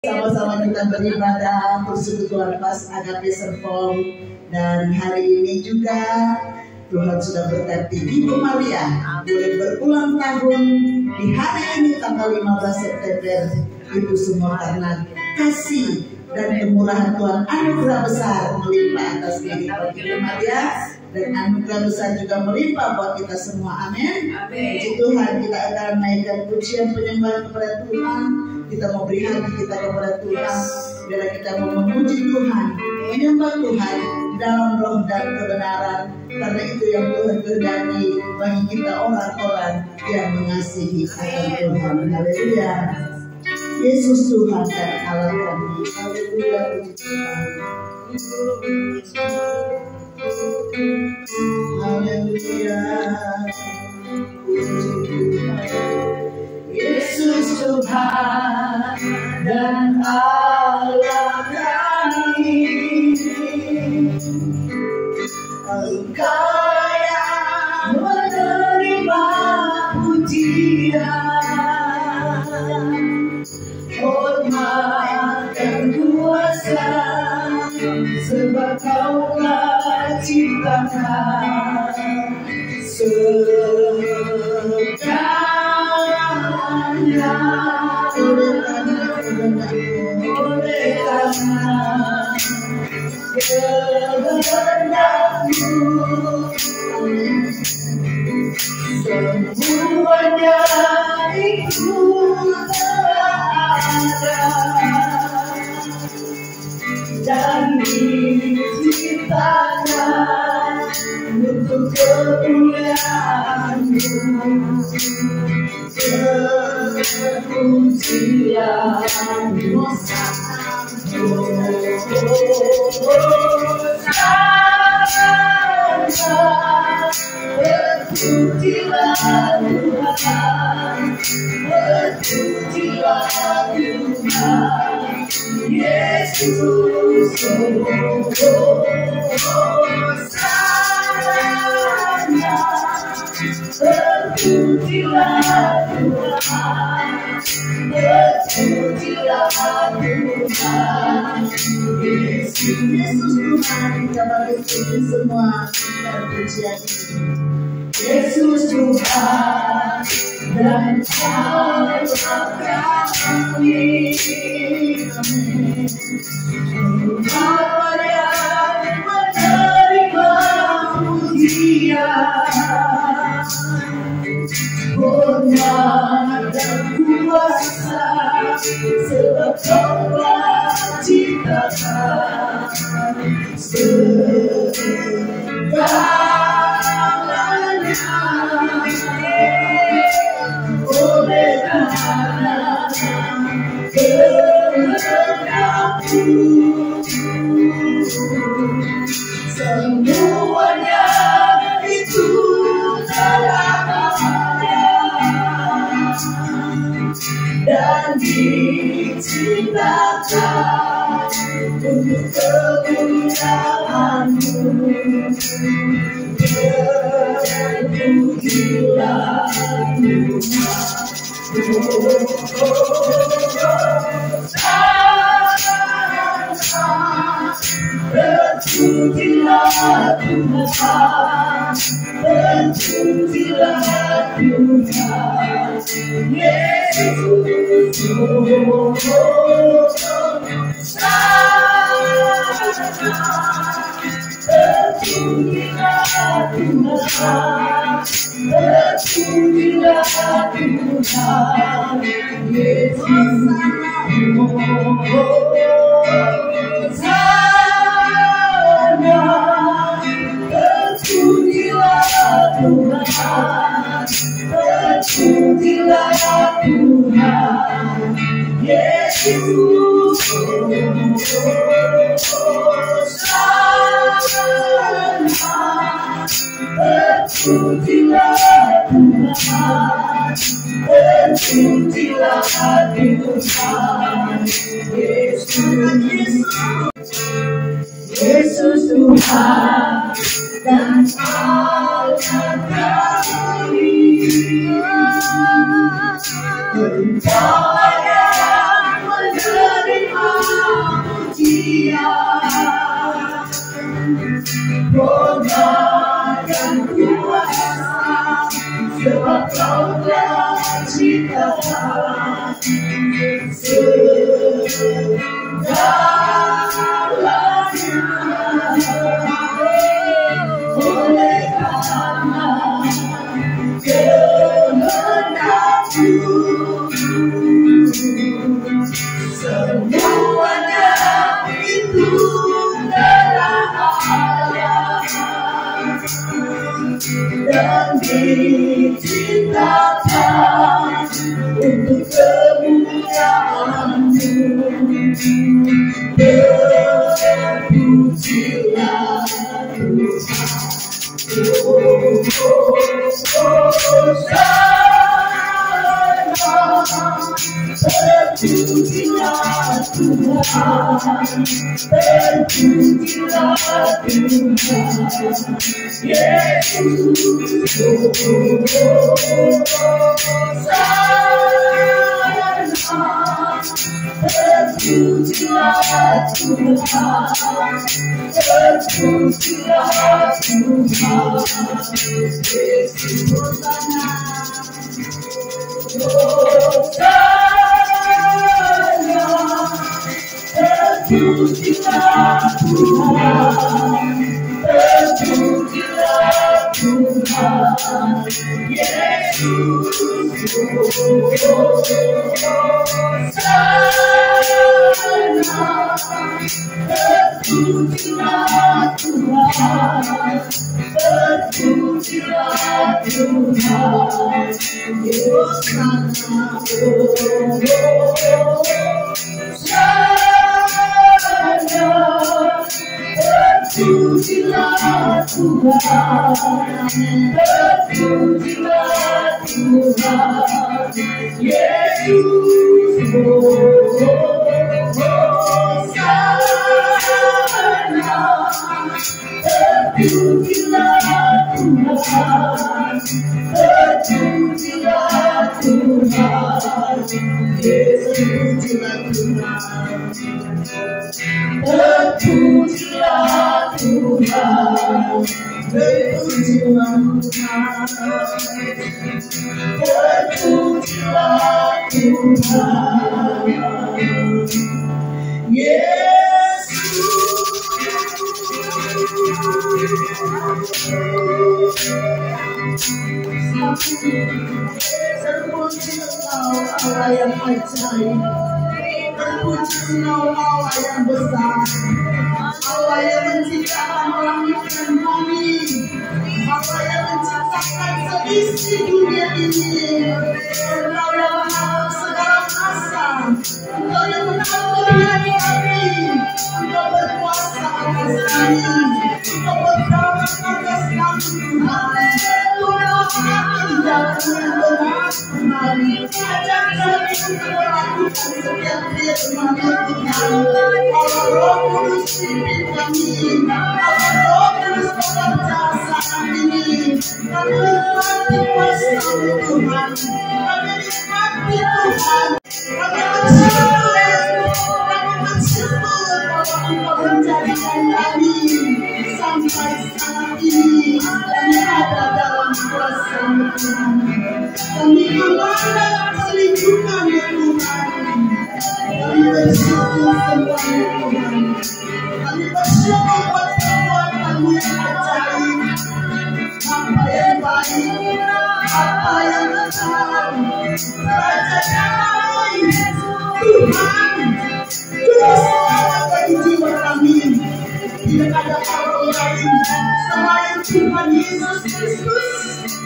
Sama-sama kita beribadah, persekutuan pas Agape Serpong. Dan hari ini juga Tuhan sudah berkati Ibu Maria boleh berulang tahun di hari ini tanggal 15 September. Itu semua karena kasih dan kemurahan Tuhan, anugerah besar melimpah atas kehidupan Ibu Maria, dan anugerah besar juga melimpah buat kita semua. Amin. Puji Tuhan, kita akan naikkan pujian penyembahan kepada Tuhan. Kita mau beri hati kita kepada Tuhan, biar kita mau memuji Tuhan, menyembah Tuhan dalam roh dan kebenaran, karena itu yang Tuhan kehendaki bagi kita orang-orang yang mengasihi akan Tuhan. Haleluya. Yesus Tuhan dan Allah kami. Haleluya, puji Tuhan. Haleluya, puji Tuhan. Yesus Tuhan dan Allah kami, Engkau yang menerima pujian, hormat dan kuasa, sebab Kau telah ciptakan segalanya. Oleh karena kehendak-Mu, semuanya itu telah ada dan diciptakan untuk kemuliaan-Mu. Kepujian-Mu berpujilah Tuhan, berpujilah Tuhan, Yesus Hosana. Berpujilah Tuhan, berpujilah Tuhan, Yesus Tuhan. Kita balik semua pujian ini. Yesus Tuhan dan Allah kami, Engkau yang menerima pujian, hormat dan kuasa, sebab Kau telah ciptakan segalanya. Oleh karena kehendak-Mu, semuanya itu telah ada dan diciptakan untuk kemuliaan-Mu. Berpujilah Tuhan, berpujilah Tuhan, berpujilah Tuhan, Yesus berpujilah Tuhan, berpujilah Tuhan, Yesus Hosana. Berpujilah Tuhan, berpujilah Tuhan, Yesus Hosana. Berpujilah Tuhan, berpujilah Tuhan, Yesus Tuhan dan Allah kami, Engkau yang menerima Dia dan kuasa, sebab Kau telah ciptakan segalanya. Oleh karena kehendak-Mu, semuanya itu telah ada dan diciptakan untuk kemuliaan-Mu. Terpujilah terpujilah Tuhan, terpujilah Tuhan Yesus. Terpujilah Tuhan, terpujilah Tuhan Yesus. Terpujilah Tuhan, terpujilah Tuhan Yesus. Terpujilah Tuhan, terpujilah Tuhan Yesus. Terpujilah Tuhan, terpujilah Tuhan Yesus. Terpujilah Tuhan, terpujilah Tuhan Yesus. Terpujilah Tuhan, terpujilah Tuhan Yesus. Terpuji Engkau Allah yang ajaib, terpuji Engkau Allah yang besar, Allah yang menciptakan langit dan bumi, Allah yang menciptakan seisi dunia ini. Engkau yang mengatur segala masa, Engkau yang mengatur hari kami, Engkau berkuasa atas kami, Engkau bertawar atas kami. Haleluya, tidak berat kami, ajar kami untuk melakukan setiap firman Tuhan. Allah Roh Kudus pimpin kami, Allah Roh Kudus bekerja saat ini. Kami nikmati kuasa-Mu Tuhan, kami nikmati Tuhan, kami bersyukur bahwa Engkau menjadikan kami sampai saat ini. Kami ada dalam kuasa-Mu Tuhan, kami memandang perlindungan-Mu Tuhan. Kami bersyukur semuanya Tuhan, kami bersyukur buat perbuatan-Mu yang ajaib, apa yang baik, apa yang benar, Raja damai Tuhan. Juru selamat bagi jiwa kami, tidak ada orang lain selain Tuhan Yesus Kristus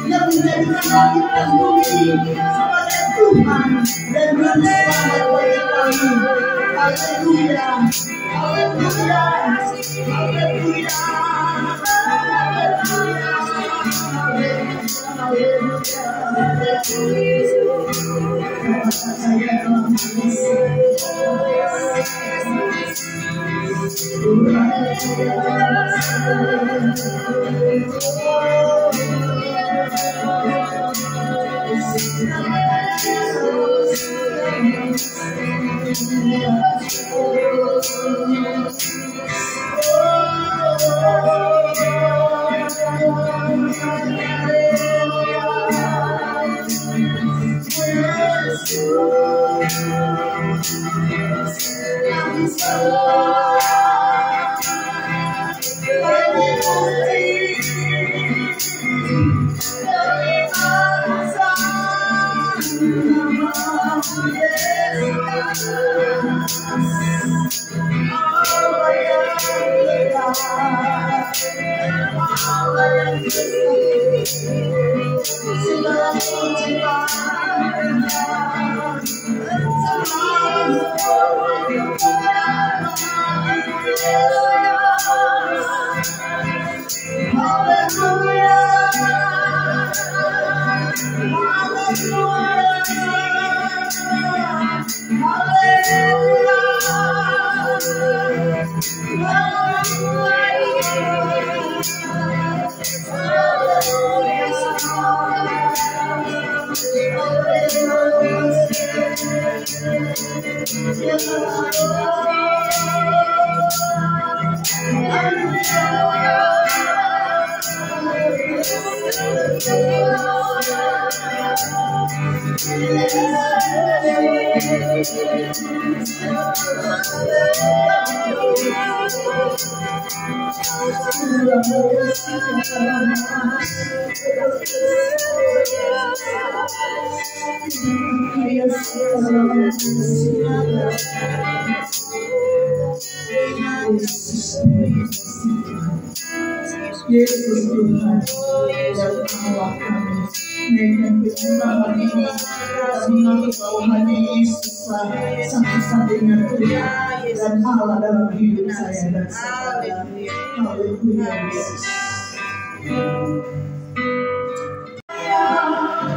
yang menjadikan langit dan bumi sebagai Tuhan dan Juru selamat bagi kami. Haleluya, haleluya, haleluya, haleluya. Yesus Tuhan dan Allah kami, naikkan persembahan ini kami bawahannya Yesus satu-satunya Tuhan dan Allah dalam hidup saya dan saya. Haleluya Yesus.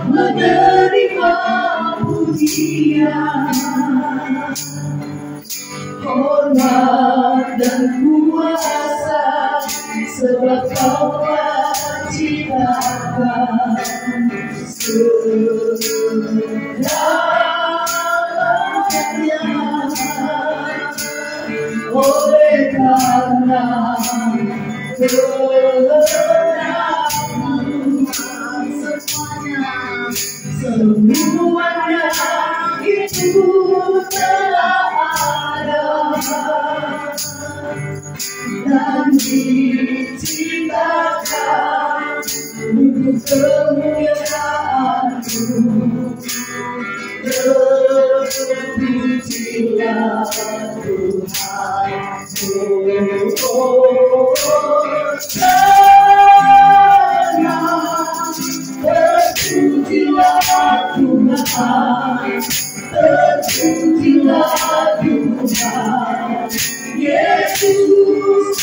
Menerima pujian, hormat dan kuasa, sebab Kau menciptakan segalanya. Oleh karena semuanya itu telah ada dan diciptakan untuk kemuliaan-Mu. Terpujilah Tuhan, terpujilah Tuhan, Yesus.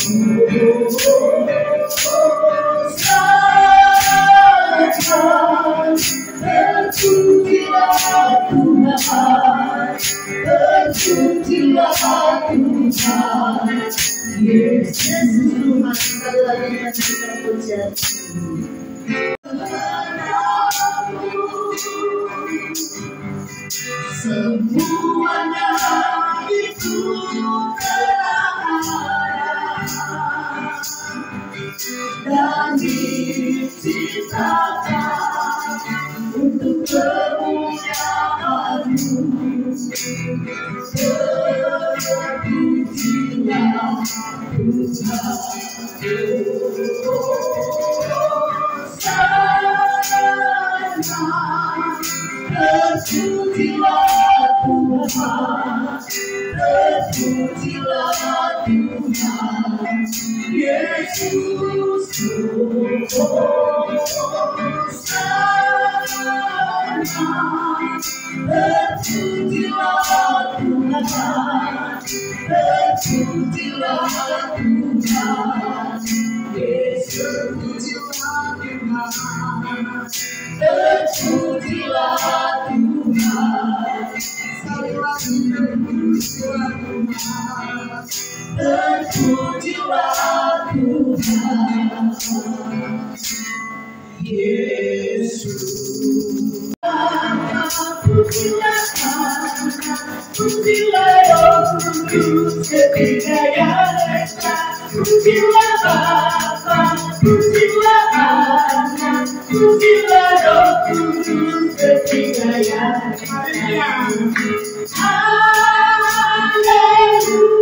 Terpujilah Tuhan, terpujilah Tuhan, Yesus. Tuhan, sekali lagi kita pujian. Semuanya itu telah ada dan diciptakan untuk kemuliaan-Mu. Terpujilah Tuhan. Terpujilah Tuhan, terpujilah Tuhan, Yesus. Terpujilah Tuhan, terpujilah Tuhan, Yesus. Terpujilah Tuhan, terpujilah Tuhan, Yesus. Pujilah Roh Kudus ketika yang pujilah Bapa, pujilah Anak, pujilah Roh Kudus ketiga yang haleluya, haleluya,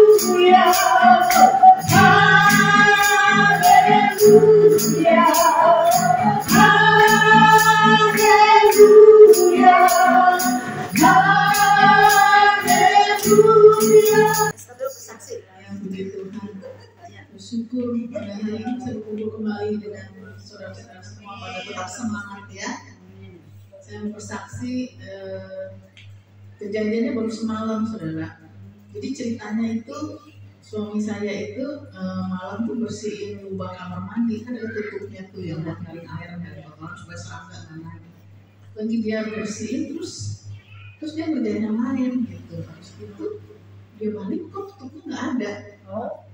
haleluya, haleluya. Bersaksi yang begitu Tuhan, bersyukur pada hari ini saya berkumpul kembali dengan saudara-saudara semua pada tetap semangat ya. Saya mau bersaksi kejadiannya baru semalam saudara. Jadi ceritanya itu suami saya itu malam tuh bersihin lubang kamar mandi, kan ada tutupnya tuh yang buat ngalir air dari kotoran supaya serangga nggak. Lagi dia bersihin terus dia ngerjain yang lain gitu. Habis itu dia balik kok tutupnya nggak ada.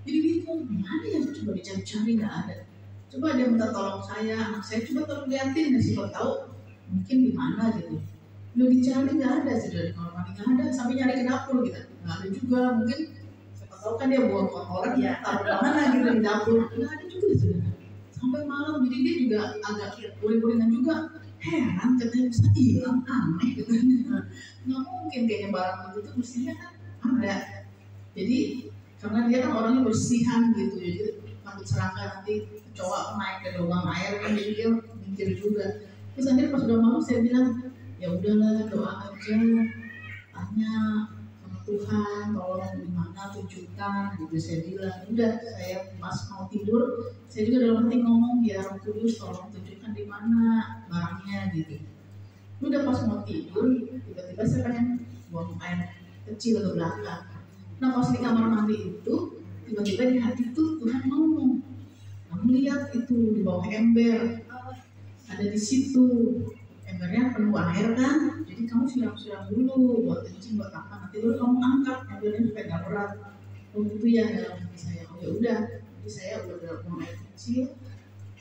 Jadi bingung gimana ya, coba dicari-cari nggak ada. Coba dia minta tolong saya, anak saya coba tolong liatin ya, siapa tahu mungkin di mana gitu. Udah dicari nggak ada sih, dari kamar mandi nggak ada, sampai nyari ke dapur gitu nggak ada juga. Mungkin siapa tahu kan dia buang kotoran ya taruh di mana gitu di dapur, nggak ada juga sih. Sampai malam, jadi dia juga agak guling-gulingan juga, heran katanya bisa hilang, aneh gitu. Nggak mungkin kayaknya barang itu mestinya kan ada. Jadi karena dia kan orangnya bersihan gitu, jadi takut serangga nanti kecoa naik ke lubang air kan, jadi dia mikir juga. Terus akhirnya pas udah malam saya bilang ya udahlah, doa aja, tanya sama Tuhan tolong di mana tunjukkan gitu. Saya bilang udah, saya pas mau tidur saya juga dalam hati ngomong ya Roh Kudus tolong tunjukkan di mana barangnya gitu. Udah pas mau tidur tiba-tiba saya pengen buang air kecil ke belakang. Nah pas di kamar mandi itu tiba-tiba di hati itu Tuhan ngomong, kamu lihat itu di bawah ember ada di situ, embernya penuh air kan, jadi kamu siram-siram dulu buat kencing buat apa, nanti baru kamu angkat embernya supaya nggak berat. Oh gitu ya dalam hati saya. Oh ya udah, jadi saya udah buang air kecil,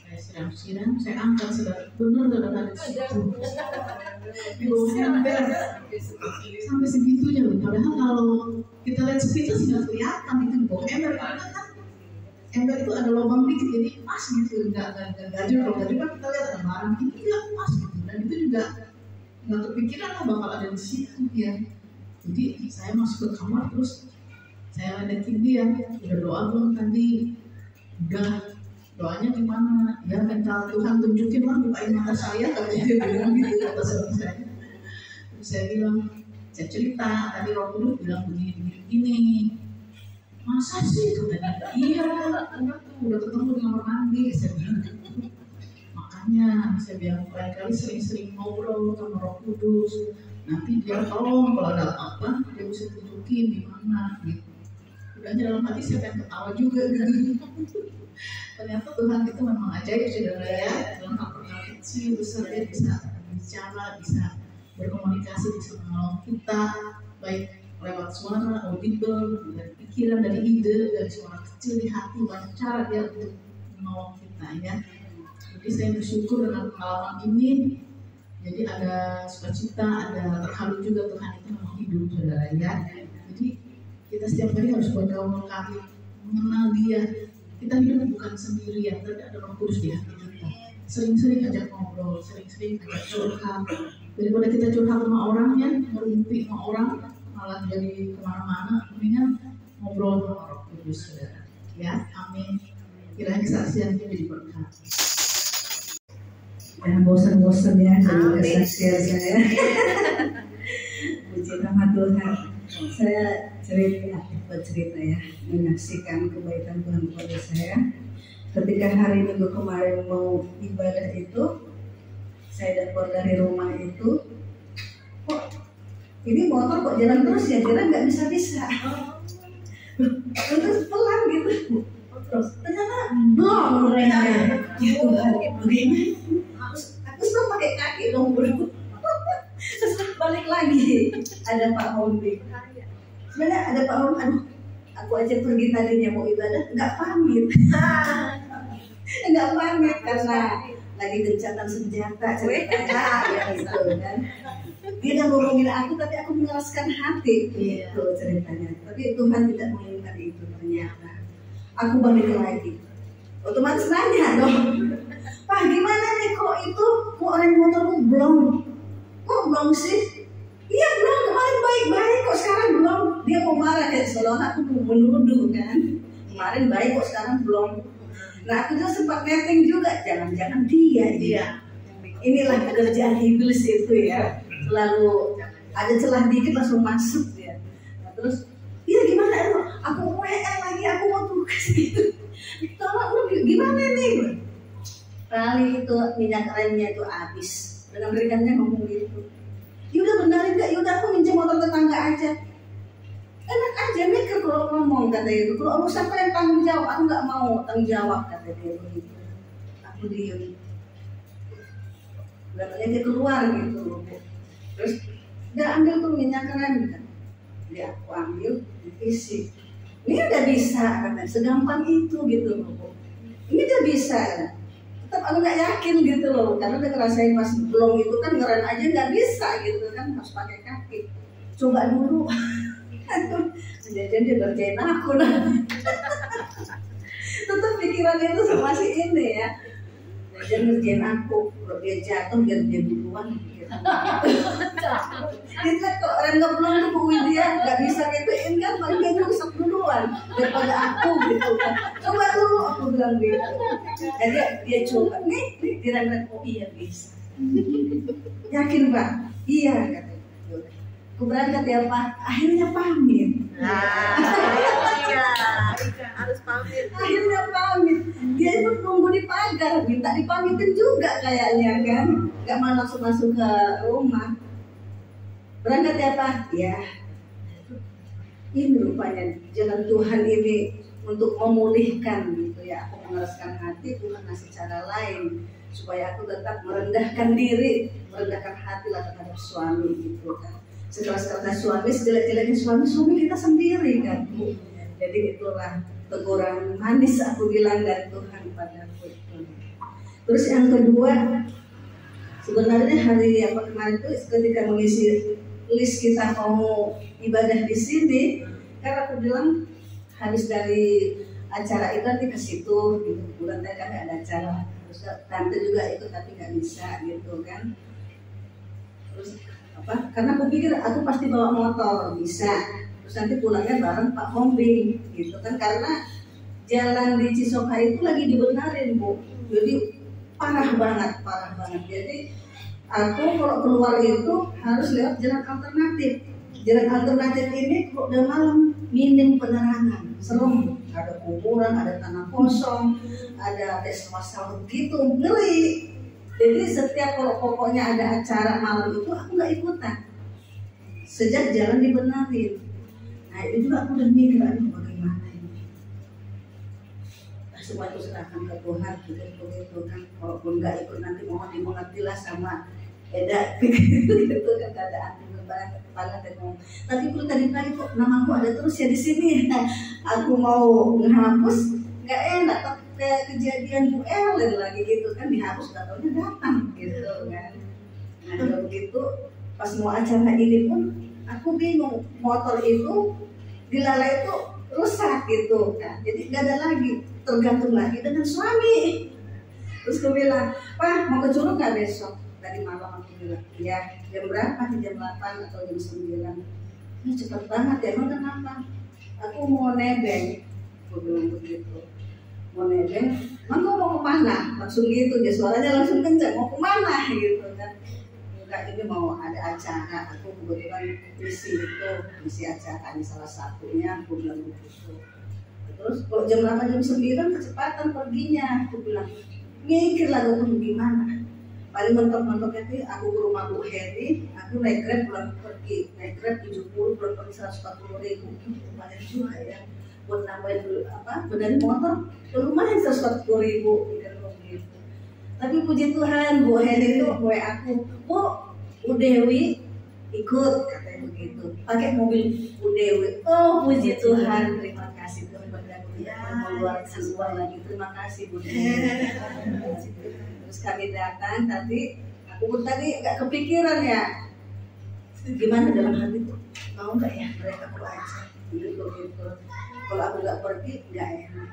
saya siram-siram, saya angkat, bener ada di situ di bawah ember. Sampai segitunya loh, padahal kalau kita lihat sepintas nggak kelihatan itu di bawah ember, karena kan ember itu ada lubang dikit jadi pas gitu, nggak gajur. Kalau gajur kan kita lihat ada barang, ini nggak pas gitu, dan itu juga nggak kepikiran lah bakal ada di situ ya. Jadi saya masuk ke kamar terus saya ledekin dia, udah doa belum tadi? Udah. Doanya gimana? Ya minta Tuhan tunjukin lah, bukain mata saya, katanya dia bilang gitu kata suami saya. Terus saya bilang, saya cerita tadi Roh Kudus bilang begini. Masa sih katanya? Iya, udah ketemu di kamar mandi. Saya bilang gitu. Makanya saya bilang kali-kali sering-sering ngobrol sama Roh Kudus. Nanti dia tolong kalau ada apa dia bisa tunjukin di mana gitu. Udah dalam hati saya pengen ketawa juga gitu. Ternyata Tuhan itu memang ajaib saudara ya, dalam hal kecil besar dia bisa bicara, bisa berkomunikasi, bisa menolong kita baik lewat suara, audible, dari pikiran, dari ide, dari suara kecil di hati, banyak cara dia untuk menolong kita ya. Jadi saya bersyukur dengan pengalaman ini. Jadi ada sukacita, ada terharu juga, Tuhan itu memang hidup saudara ya. Jadi kita setiap hari harus bergaul kali mengenal dia. Kita hidup bukan sendirian, tapi ada Roh Kudus di hati kita. Sering-sering ajak ngobrol, sering-sering ajak curhat. Daripada kita curhat sama orang ya, ngerumpi sama orang, malah jadi kemana-mana, mendingan ngobrol sama Roh Kudus saudara. Ya, amin. Kiranya kesaksian jadi berkat. Jangan bosan-bosan ya dengan kesaksian saya. Puji nama Tuhan. Saya cerita ya, menyaksikan kebaikan Tuhan kepada saya. Ketika hari Minggu kemarin mau ibadah itu, saya keluar dari rumah itu, kok ini motor kok jalan terus ya, jalan nggak bisa. Terus pelan gitu. Terus ternyata blong remnya. Ya Tuhan, bagaimana? Aku sudah pakai kaki dong bro. Terus balik lagi, ada Pak Hondi. Sebenarnya ada Pak Hondi, aduh, aku aja pergi tadinya mau ibadah, nggak pamit. Nggak pamit karena lagi gencatan senjata ceritanya ya gitu kan. Dia udah ngomongin aku tapi aku menjelaskan hati gitu ceritanya. Tapi Tuhan tidak menginginkan itu ternyata. Aku balik lagi. Otomatis nanya dong, Pak gimana nih kok itu kok orang motorku kok belum sih? Iya belum, kemarin baik-baik kok sekarang belum. Dia mau marah kayak seolah aku mau menuduh kan. Kemarin baik kok sekarang belum. Nah aku juga sempat netting juga, jangan-jangan dia. Inilah pekerjaan iblis itu ya. Selalu ada celah dikit langsung masuk ya. Nah, terus, iya gimana lu? Aku WR lagi, aku mau tugas gitu. Tolong lu gimana nih? Kali itu minyak remnya itu habis. Dengan berikannya ngomong gitu. Yaudah benerin gak? Yaudah aku minjem motor tetangga aja. Enak aja mikir kalau ngomong kata itu. Kalau urusan siapa yang tanggung jawab? Aku nggak mau tanggung jawab kata dia begitu. Aku diem. Katanya dia keluar gitu. Terus dia ambil tuh minyak rem kan. Dia aku ambil diisi. Ini udah bisa katanya. Segampang itu gitu loh. Ini udah bisa. Tetap aku nggak yakin gitu loh, karena udah ngerasain pas belum itu kan ngerem aja nggak bisa gitu kan, harus pakai kaki. Coba dulu. Jadi dia ngerjain aku lah. Tetap pikirannya itu masih ini ya. Dia ngerjain aku, kalau dia jatuh biar dia duluan. Kita kok orang ngeblong tuh Bu Widya nggak bisa gituin kan, paling dia rusak duluan daripada aku gitu kan. Coba dulu aku bilang gitu. Jadi dia coba nih direm-rem, oh iya bisa. Yakin Pak? Iya katanya. Aku berangkat ya Pak, akhirnya pamit. Iya, harus pamit. Akhirnya pamit. Dia itu nunggu di pagar, minta dipamitin juga kayaknya kan. Gak mau langsung masuk ke rumah. Berangkat ya Pak? Ya. Ini rupanya jalan Tuhan ini untuk memulihkan gitu ya. Aku mengeraskan hati, Tuhan ngasih cara lain supaya aku tetap merendahkan diri, merendahkan hati lah terhadap suami gitu kan. Sekeras-keras suami, sejelek-jeleknya suami kita sendiri kan. Jadi itulah teguran manis aku bilang dari Tuhan padaku. Terus yang kedua, sebenarnya hari apa kemarin itu ketika mengisi list kita mau ibadah di sini, karena aku bilang habis dari acara itu nanti ke situ, gitu. Bulan tadi kan ada acara, terus tante juga ikut tapi nggak bisa gitu kan. Terus apa? Karena aku pikir aku pasti bawa motor bisa, terus nanti pulangnya bareng Pak Hombing gitu kan, karena jalan di Cisoka itu lagi dibenarin Bu, jadi parah banget. Jadi aku kalau keluar itu harus lewat jalan alternatif. Jalan alternatif ini kalau udah malam minim penerangan, serem, ada kuburan, ada tanah kosong, ada tes masal gitu, ngeri. Jadi setiap kalau pokoknya ada acara malam itu aku nggak ikutan. Sejak jalan dibenarin. Nah itu juga aku udah mikir, aduh bagaimana ini. Nah, semua itu serahkan ke Tuhan, gitu kan. Walaupun nggak ikut nanti mohon dimengertilah sama Eda gitu kan, keadaan kepala dan ngomong. Tapi kalau tadi pagi kok namaku ada terus ya di sini. Aku mau menghapus nggak enak, kayak kejadian Bu Ellen lagi gitu kan, dihapus nggak tahunya datang gitu kan. Nah kalau begitu pas mau acara ini pun aku bingung, motor itu dilalai itu rusak gitu kan, jadi nggak ada lagi, tergantung lagi dengan suami. Terus aku bilang, Pak mau ke Curug nggak besok? Tadi malam aku bilang, ya jam berapa? Jam 8 atau jam 9. Ini cepat banget ya, emang kenapa? Aku mau nebeng, aku bilang begitu. Mau nebeng, emang kau mau kemana? Langsung gitu, dia suaranya langsung kencang, mau kemana gitu kan. Enggak, ini mau ada acara, aku kebetulan isi acara ini salah satunya, aku bilang begitu. Terus kalau jam 8 jam 9 kecepatan perginya, aku bilang mikir lah aku gimana. Paling mentok-mentoknya itu aku ke rumah Bu Heri, aku naik Grab pulang pergi, naik Grab 70 pulang pergi 140.000, lumayan juga ya. Buat nambahin benerin motor, lumayan 140.000 gitu. Tapi puji Tuhan Bu Heri itu WA aku, Bu Dewi ikut katanya begitu, pakai mobil Bu Dewi. Oh puji Tuhan, terima kasih Tuhan berkati mengeluarkan uang lagi, terima kasih Bu Dewi. Terus kami datang, tadi aku tadi nggak kepikiran ya, gimana dalam hati tuh, mau nggak ya mereka pulang aja gitu. kalau aku nggak pergi nggak enak.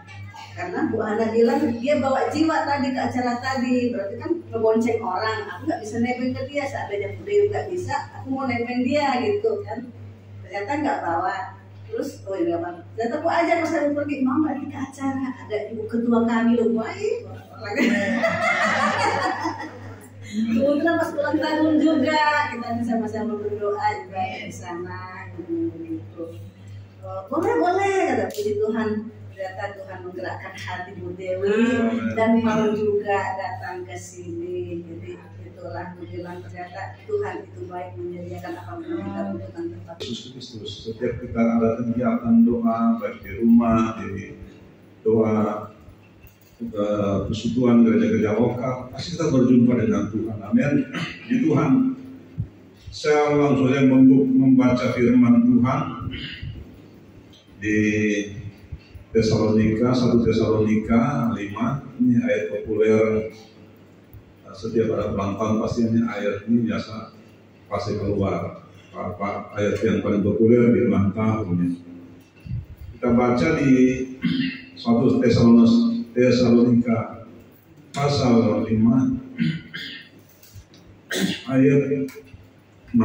Karena Bu Hana bilang dia bawa jiwa tadi ke acara tadi, berarti kan ngebonceng orang. Aku nggak bisa nebeng ke dia, seandainya Bu Dewi nggak bisa, aku mau nebeng dia gitu kan. Ternyata nggak bawa. Terus oh iya bang, ternyata aku aja pas aku pergi, mau nggak ke acara, ada ibu ketua kami loh, baik. Kemudian pas ulang tahun juga kita sama-sama berdoa juga di sana gitu. Boleh kata puji Tuhan. Ternyata Tuhan menggerakkan hati Bu Dewi dan mau juga datang ke sini. Jadi itulah aku bilang ternyata Tuhan itu baik menyediakan apapun yang kita butuhkan tempat. Yesus Kristus. Setiap kita ada kegiatan doa baik di rumah, di doa persekutuan gereja-gereja lokal, pasti kita berjumpa dengan Tuhan. Amin. Di Tuhan, saya langsung saja membaca firman Tuhan di Tesalonika, 1 Tesalonika 5. Ini ayat populer. Setiap ada ulang tahun pasti ini ayat ini biasa pasti keluar. Ayat yang paling populer di ulang tahun. Kita baca di 1 Tesalonika pasal 5 ayat 16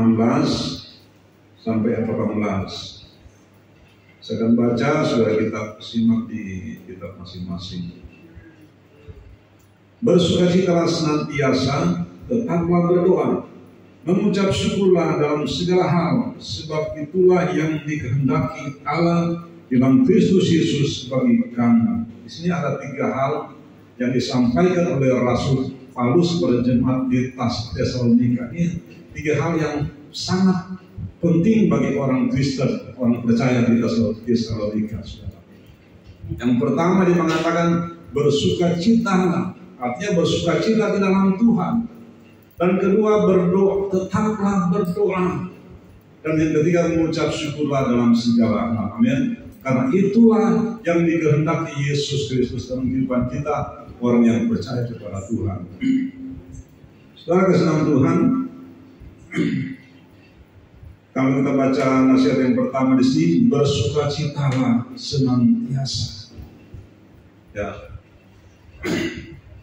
sampai 18. Saya akan baca, saudara kita simak di kitab masing-masing. Bersukacitalah senantiasa, tetaplah berdoa, mengucap syukurlah dalam segala hal, sebab itulah yang dikehendaki Allah dalam Kristus Yesus bagi kamu. Di sini ada 3 hal yang disampaikan oleh Rasul Paulus kepada jemaat di Tesalonika. Ini 3 hal yang sangat penting bagi orang Kristen, orang percaya di Tesalonika. Yang pertama dia mengatakan bersukacitalah, artinya bersukacita di dalam Tuhan. Dan kedua berdoa, tetaplah berdoa. Dan yang ketiga mengucap syukurlah dalam segala hal. Amin. Karena itulah yang dikehendaki Yesus Kristus dalam kehidupan kita, orang yang percaya kepada Tuhan. Saudara kesenangan Tuhan, kalau kita baca nasihat yang pertama di sini, bersukacitalah senantiasa. Ya,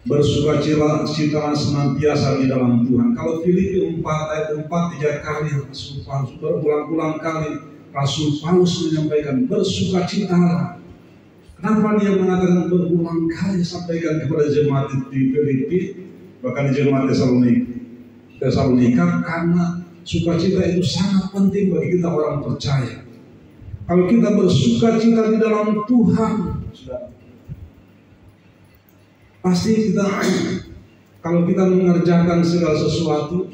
bersukacitalah senantiasa di dalam Tuhan. Kalau Filipi 4 ayat 4 3 kali Rasul Paulus berulang-ulang kali Rasul Paulus menyampaikan bersukacitalah. Kenapa dia mengatakan berulang kali sampaikan kepada jemaat di Filipi, bahkan di jemaat Tesalonika, karena sukacita itu sangat penting bagi kita orang percaya. Kalau kita bersukacita di dalam Tuhan, pasti kita, kalau kita mengerjakan segala sesuatu,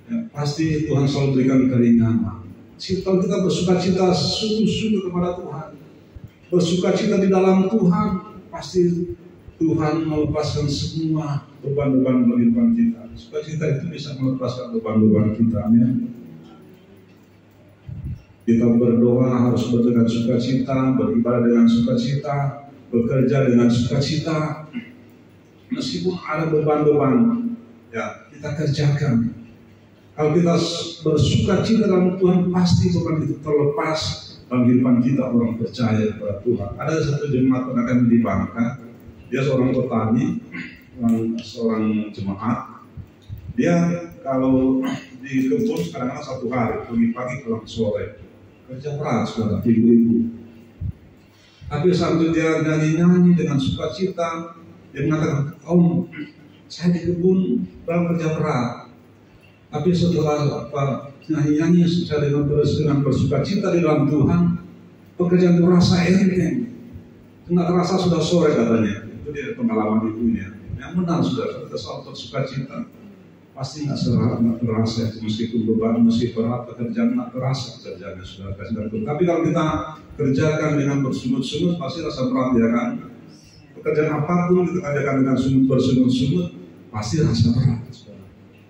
ya, pasti Tuhan selalu berikan keringanan. Kalau kita bersukacita sungguh-sungguh kepada Tuhan, bersukacita di dalam Tuhan, pasti Tuhan melepaskan semua beban-beban kehidupan kita. Sukacita itu bisa melepaskan beban-beban kita. Amin. Kita berdoa harus dengan sukacita, beribadah dengan sukacita, bekerja dengan sukacita. Meskipun ada beban-beban, ya kita kerjakan. Kalau kita bersukacita dalam Tuhan, pasti beban itu terlepas dalam kehidupan kita orang percaya kepada Tuhan. Ada satu jemaat akan di Bangka, dia seorang petani, seorang jemaat. Dia kalau di kebun kadang-kadang 1 hari, pagi-pagi pulang sore, kerja keras sudah ibu-ibu. Tapi sambil dia nyanyi-nyanyi dengan sukacita, dia mengatakan, Om, saya di kebun dalam kerja berat. Tapi setelah nyanyi-nyanyi secara dengan bersukacita di dalam Tuhan, pekerjaan itu rasa enteng. Tidak terasa sudah sore katanya. Itu dia pengalaman ibunya. Yang benar sudah kita selalu bersukacita. Pasti nggak terasa, meskipun beban, meski berat pekerjaan nggak terasa pekerjaannya sudah kasih. Tapi kalau kita kerjakan dengan bersungut-sungut, pasti rasa berat ya kan. Pekerjaan apapun kita kerjakan dengan bersungut-sungut, pasti rasa berat.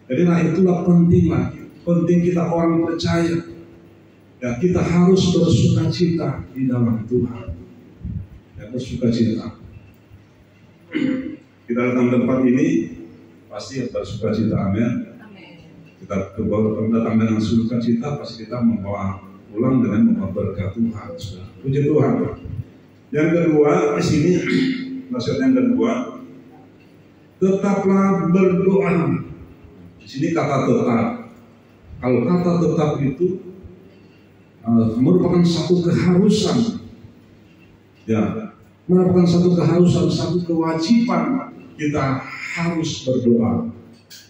Jadi itulah penting kita orang percaya. Ya, kita harus bersukacita di dalam Tuhan. Ya, bersukacita. Kita datang tempat ini pasti bersukacita, amin. Kita datang dengan sukacita, pasti kita membawa pulang dengan membawa berkat Tuhan. Puji Tuhan. Yang kedua di sini nasihat yang kedua, tetaplah berdoa. Di sini kata tetap. Kalau kata tetap itu merupakan satu keharusan, ya, merupakan satu keharusan, satu kewajiban kita harus berdoa.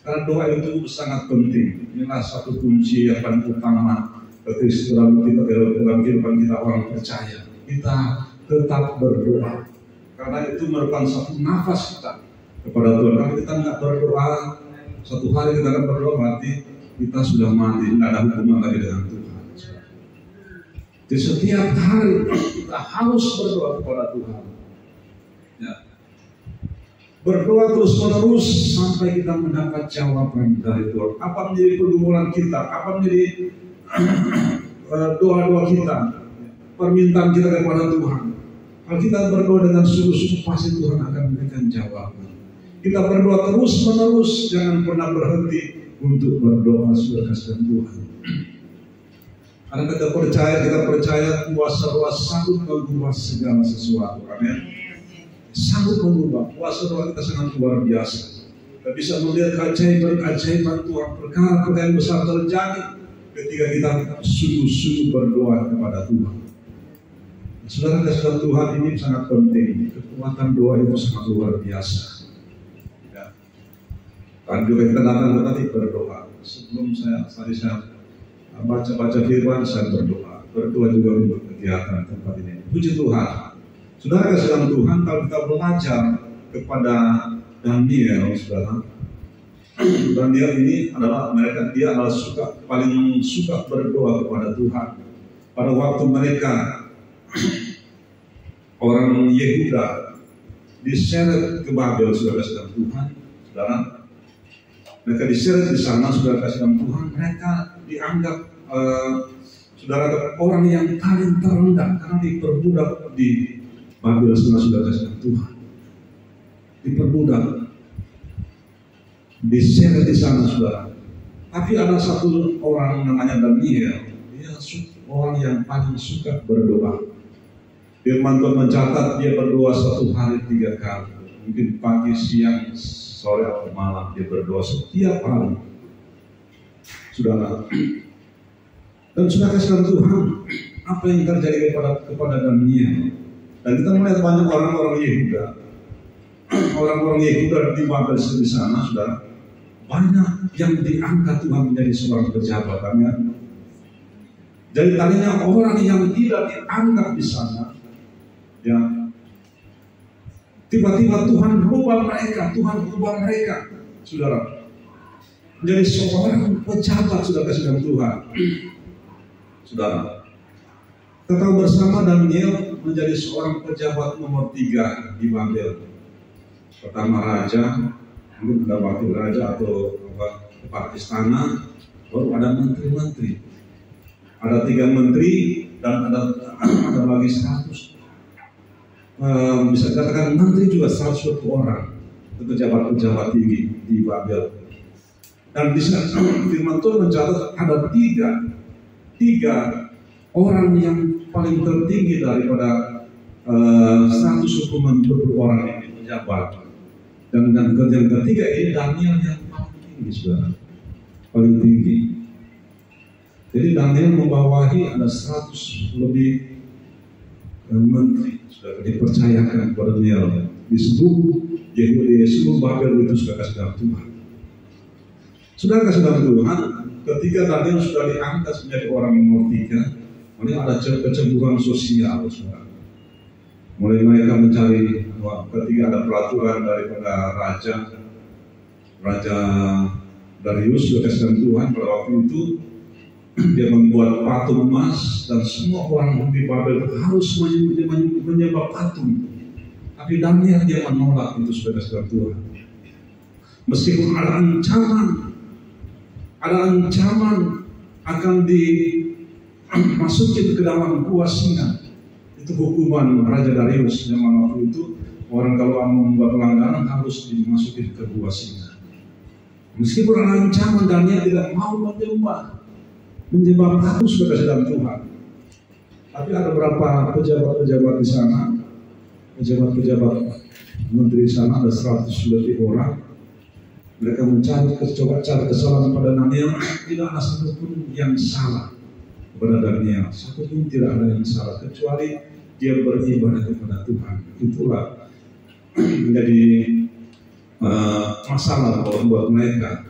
Karena doa itu sangat penting. Inilah satu kunci yang paling utama dalam kehidupan kita orang percaya. Kita tetap berdoa. Karena itu merupakan satu nafas kita kepada Tuhan. Kalau kita nggak berdoa, satu hari kita akan berdoa berarti kita sudah mati, nggak ada hubungan lagi dengan Tuhan. Di setiap hari kita harus berdoa kepada Tuhan. Ya. Berdoa terus menerus sampai kita mendapat jawaban dari Tuhan. Apa menjadi pergumulan kita? Apa menjadi doa-doa kita? Permintaan kita kepada Tuhan. Kalau kita berdoa dengan sungguh-sungguh, pasti Tuhan akan memberikan jawaban. Kita berdoa terus menerus, jangan pernah berhenti untuk berdoa sudah kasih Tuhan. Karena kita percaya kuasa roh sanggup mengubah segala sesuatu. Amin. Sanggup mengubah. Kuasa roh kita sangat luar biasa. Kita bisa melihat keajaiban Tuhan, perkara-perkara yang besar terjadi ketika kita sungguh-sungguh berdoa kepada Tuhan. Saudara kasih Tuhan, ini sangat penting. Kekuatan doa itu sangat luar biasa. Kan juga kita datang tadi berdoa. Sebelum saya baca firman, saya berdoa. Berdoa juga untuk kegiatan tempat ini. Puji Tuhan. Saudara kasih Tuhan, kalau kita belajar kepada Daniel, saudara. Daniel ini adalah dia adalah paling suka berdoa kepada Tuhan. Pada waktu mereka orang Yehuda diseret ke Babel, saudara kasih Tuhan, saudara. Mereka diseret di sana, saudara kasih Tuhan, mereka dianggap saudara orang yang paling terendah karena diperbudak di Babel, saudara kasih Tuhan. Diperbudak, diseret di sana, saudara. Tapi ada satu orang namanya Daniel, dia orang yang paling suka berdoa. Firman Tuhan mencatat dia berdoa satu hari 3 kali, mungkin pagi, siang, sore atau malam dia berdoa setiap hari, saudara. Dan sudah kasih Tuhan, apa yang terjadi kepada Daniel? Dan kita melihat banyak orang-orang Yehuda, orang-orang Yehuda di Babel di sana, saudara. Banyak yang diangkat Tuhan menjadi seorang pejabat, ya. Jadi tadinya orang yang tidak diangkat di sana, ya, tiba-tiba Tuhan rubah mereka, saudara, menjadi seorang pejabat, sudah kasih Tuhan, saudara. Kita tahu bersama Daniel menjadi seorang pejabat nomor 3 di Babel. Pertama raja, mungkin ada wakil raja atau kepala istana, baru ada menteri-menteri. Ada 3 menteri dan ada lagi 100. Bisa dikatakan menteri juga 100 orang, pejabat-pejabat tinggi di Babel. Dan di sana firman Tuhan mencatat ada 3 orang yang paling tertinggi daripada 120 orang ini pejabat. Dan yang ketiga ini Daniel yang paling tinggi, saudara, paling tinggi. Jadi Daniel membawahi ada 100 lebih menteri, sudah dipercayakan kepada Daniel di seluruh Babel itu sudah kasih Tuhan. Sudah kasih Tuhan, ketika Daniel sudah diangkat menjadi orang nomor 3, mulai ada kecemburuan sosial, saudara. Mulai mereka mencari, ketika ada peraturan daripada Raja Darius sudah kasih Tuhan pada waktu itu. Dia membuat patung emas dan semua orang di Babel harus menyembah patung. Tapi Daniel dia menolak itu, saudara Tuhan. Meskipun ada ancaman akan dimasukin ke dalam gua singa. Itu hukuman Raja Darius zaman waktu itu. Orang kalau membuat pelanggaran harus dimasukin ke gua singa. Meskipun ada ancaman, Daniel tidak mau menyembah patung sebagai sedang Tuhan. Tapi ada beberapa pejabat-pejabat di sana, pejabat-pejabat menteri di sana, ada 100 lebih orang. Mereka coba cari kesalahan pada Daniel. Tidak ada satupun yang salah kepada Daniel. Satupun tidak ada yang salah kecuali dia beribadah kepada Tuhan. Itulah menjadi masalah buat mereka.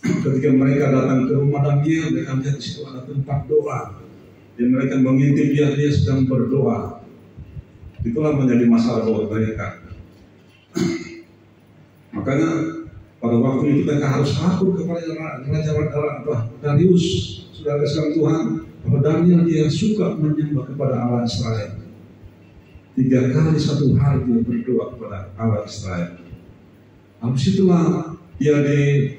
Ketika mereka datang ke rumah Daniel, mereka lihat di situ ada tempat doa. Dan mereka mengintip dia sedang berdoa. Itulah menjadi masalah buat mereka. Makanya pada waktu itu mereka harus lapor kepada Raja Darius, saudara sekalian Tuhan, bahwa Daniel dia suka menyembah kepada Allah Israel. 3 kali 1 hari dia berdoa kepada Allah Israel. Habis itulah dia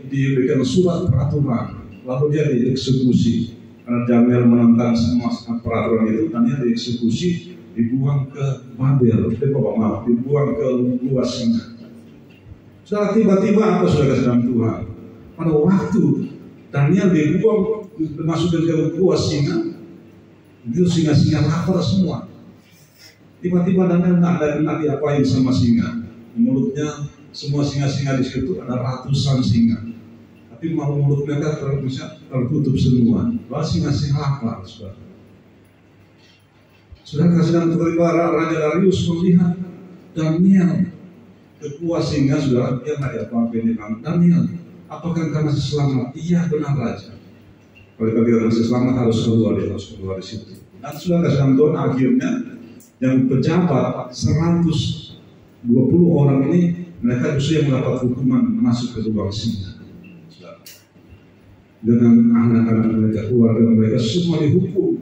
diberikan surat peraturan, lalu dia dieksekusi. Karena Daniel menentang semua peraturan itu, dan dia dieksekusi, dibuang ke Babel, dibuang ke luas singa. Setelah tiba-tiba apa saudara sedang Tuhan? Pada waktu Daniel dibuang dimasukkan ke luas singa, itu singa-singa lapar semua. Tiba-tiba Daniel tidak diapain sama singa. Mulutnya semua singa-singa di situ ada ratusan singa. Tapi mulut mereka tertutup semua. Lalu singa-singa lapar, saudara. Sedangkan tiba-tiba Raja Darius melihat Daniel keluar singa, saudara, dia nggak diapa-apain dengan Daniel. Apakah engkau masih selamat? Iya, benar Raja. Kalau dia masih selamat harus keluar di situ. Dan saudara sedang Tuhan, akhirnya yang pejabat 120 orang ini, mereka justru yang mendapat hukuman masuk ke lubang singa. Dengan anak-anak mereka, keluarga mereka semua dihukum.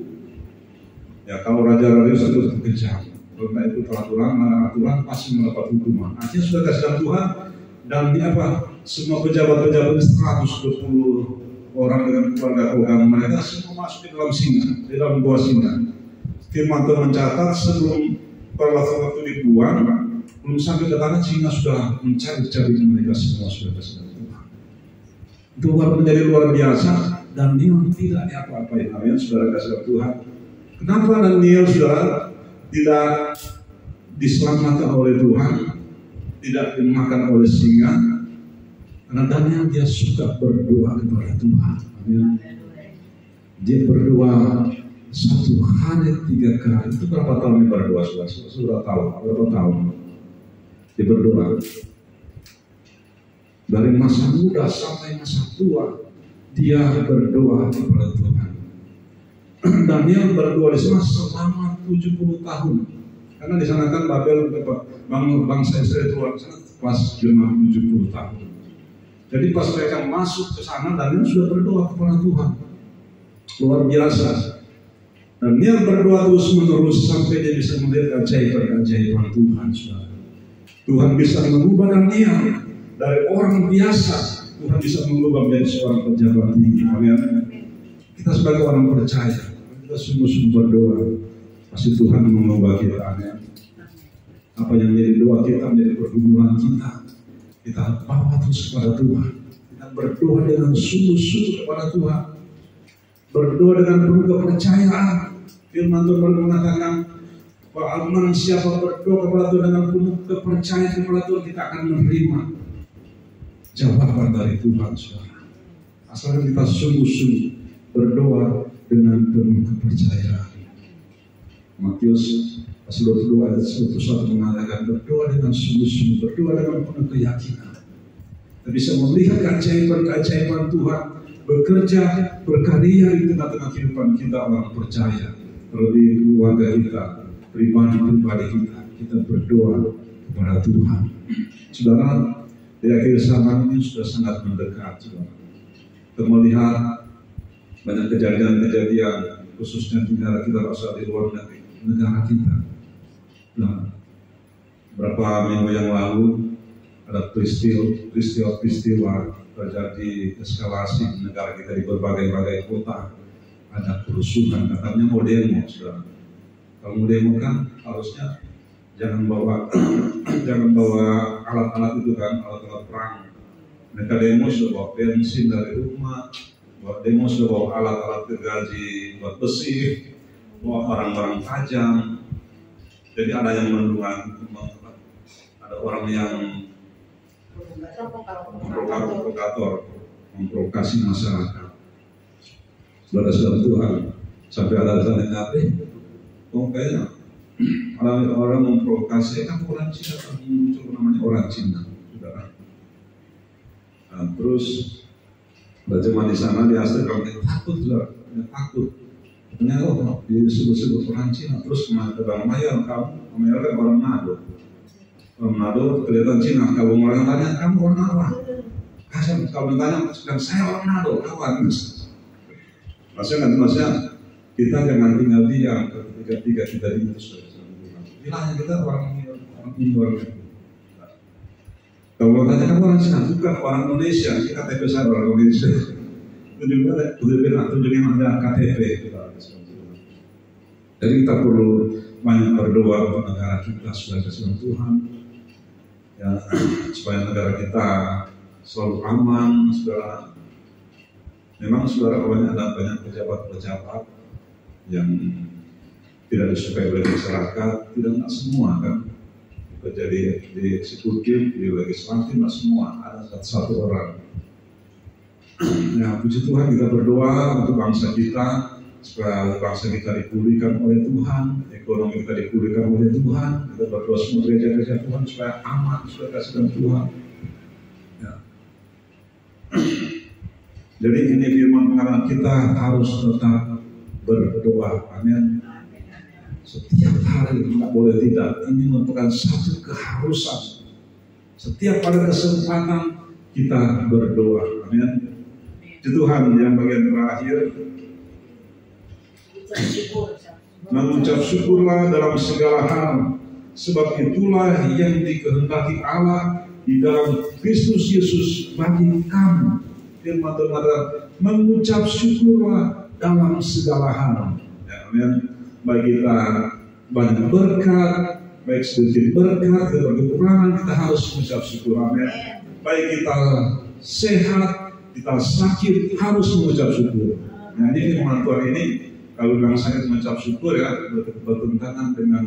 Ya, kalau Raja Darius itu kejam, karena itu aturan pasti mendapat hukuman. Akhirnya sudah kasih Tuhan, dan semua pejabat-pejabat 120 orang dengan keluarga mereka semua masuk ke dalam singa, di dalam gua singa. Firman Tuhan mencatat sebelum pada waktu dibuang, belum sampai ke tanah, singa sudah mencari-cari mereka semua sudah kasih Tuhan. Itu menjadi luar biasa, dan Daniel tidak diapa-apain. Amin, saudara kasih Tuhan. Kenapa Daniel, saudara, tidak diselamatkan oleh Tuhan, tidak dimakan oleh singa? Karena Daniel dia suka berdoa kepada Tuhan. Amin. Dia berdoa 1 hari 3 kali. Itu berapa tahun dia berdoa? Sudah tahu berapa tahun dia berdoa. Dari masa muda sampai masa tua, dia berdoa kepada Tuhan. Daniel berdoa di sana selama 70 tahun. Karena di sana kan Babel, bangsa Israel keluar di sana pas 70 tahun. Jadi pas mereka masuk ke sana, Daniel sudah berdoa kepada Tuhan. Luar biasa. Daniel berdoa terus menerus sampai dia bisa melihat keajaiban Tuhan. Tuhan bisa mengubah Daniel. Dari orang biasa, Tuhan bisa mengubah menjadi seorang pejabat tinggi. Amin. Kita sebagai orang percaya, kita sungguh-sungguh berdoa, pasti Tuhan mengubah kita. Amin. Apa yang menjadi doa kita, menjadi pergumulan kita bawa terus kepada Tuhan. Kita berdoa dengan sungguh-sungguh kepada Tuhan. Berdoa dengan penuh kepercayaan. Firman Tuhan mengatakan, bahwa siapa berdoa kepada Tuhan dengan penuh kepercayaan kepada Tuhan, kita akan menerima jawaban dari Tuhan, saudara. Asalkan kita sungguh-sungguh berdoa dengan penuh kepercayaan. Matius pasal 22 ayat 1 mengatakan berdoa dengan sungguh-sungguh, berdoa dengan penuh keyakinan. Kita bisa melihat keajaiban Tuhan bekerja, berkarya di tengah-tengah kehidupan kita orang percaya. Terlebih keluarga kita, pribadi-pribadi kita berdoa kepada Tuhan. Saudara, di akhir zaman ini sudah sangat mendekat, saudara. Kita melihat banyak kejadian-kejadian, khususnya di negara kita, rasa di luar negara kita. Nah, beberapa minggu yang lalu ada peristiwa terjadi eskalasi di negara kita di berbagai kota. Ada kerusuhan, katanya mau demo, saudara. Kalau mau demo kan harusnya jangan bawa alat-alat itu kan, alat-alat perang. Mereka demo sudah bawa bensin dari rumah, demo sudah bawa alat-alat gergaji buat besi, bawa barang-barang tajam. Jadi ada yang ada orang yang provokator, memprovokasi masyarakat. Saudara-saudara Tuhan, sampai ada tanya kayaknya orang memprovokasi, kan orang Cina kan muncul namanya orang Cina, saudara. Nah, terus berjemaah di sana di Asia, takut, saudara, takut. Ternyata disebut-sebut orang Cina, terus kemana ke Bang Mayal, kamu kan orang Manado. Orang Manado kelihatan Cina, kamu orang tanya, kamu orang apa? Kalau tanya, saya orang Manado, kawan. Maksudnya kita jangan tinggal diam ketika kita diutus oleh Tuhan. Bilangnya kita orang luar. Kalau tanya kamu orang Cina, bukan orang Indonesia, kita KTP saya orang Indonesia. Tunjukin ada KTP kita. Jadi kita perlu banyak berdoa untuk negara kita supaya kasih Tuhan, ya, supaya negara kita selalu aman, saudara. Memang saudara ada banyak pejabat-pejabat yang tidak disukai oleh masyarakat, tidak semua kan. Jadi di eksekutif, di legislatif, tidak semua, ada satu orang. Ya, puji Tuhan, kita berdoa untuk bangsa kita supaya bangsa kita dipulihkan oleh Tuhan, ekonomi kita dipulihkan oleh Tuhan. Kita berdoa semua gereja-gereja Tuhan supaya aman, supaya kasih Tuhan. Ya. Jadi ini firman mengatakan kita harus tetap berdoa. Amin. Setiap hari tidak boleh tidak. Ini merupakan satu keharusan. Setiap pada kesempatan kita berdoa. Amin. Tuhan yang bagian terakhir, mengucap syukurlah dalam segala hal, sebab itulah yang dikehendaki Allah di dalam Kristus Yesus bagi kamu. Firman Tuhan, mengucap syukurlah dalam segala hal. Ya, amin. Baik kita banyak berkat, baik sedikit berkat, kita berkekurangan, kita harus mengucap syukur. Amin. Baik kita sehat, kita sakit, harus mengucap syukur. Nah, ini firman Tuhan ini, kalau bilang sakit mengucap syukur ya, bertentangan dengan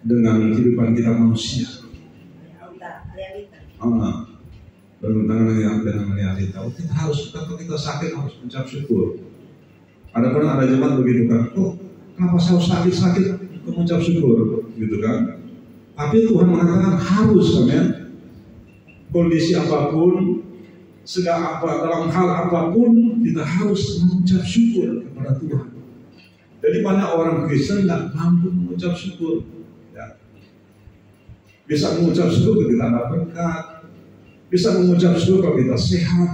dengan kehidupan kita manusia. Bertentangan dengan realita. Kita harus, kalau kita sakit harus mengucap syukur. Ada jemaat begitu kan, kenapa saya sakit mengucap syukur, gitu kan? Tapi Tuhan mengatakan harus, amin. Kondisi apapun, segala apa, dalam hal apapun, kita harus mengucap syukur kepada Tuhan. Jadi banyak orang Kristen tidak mampu mengucap syukur. Ya. Bisa mengucap syukur kalau kita ada berkat, bisa mengucap syukur kalau kita sehat.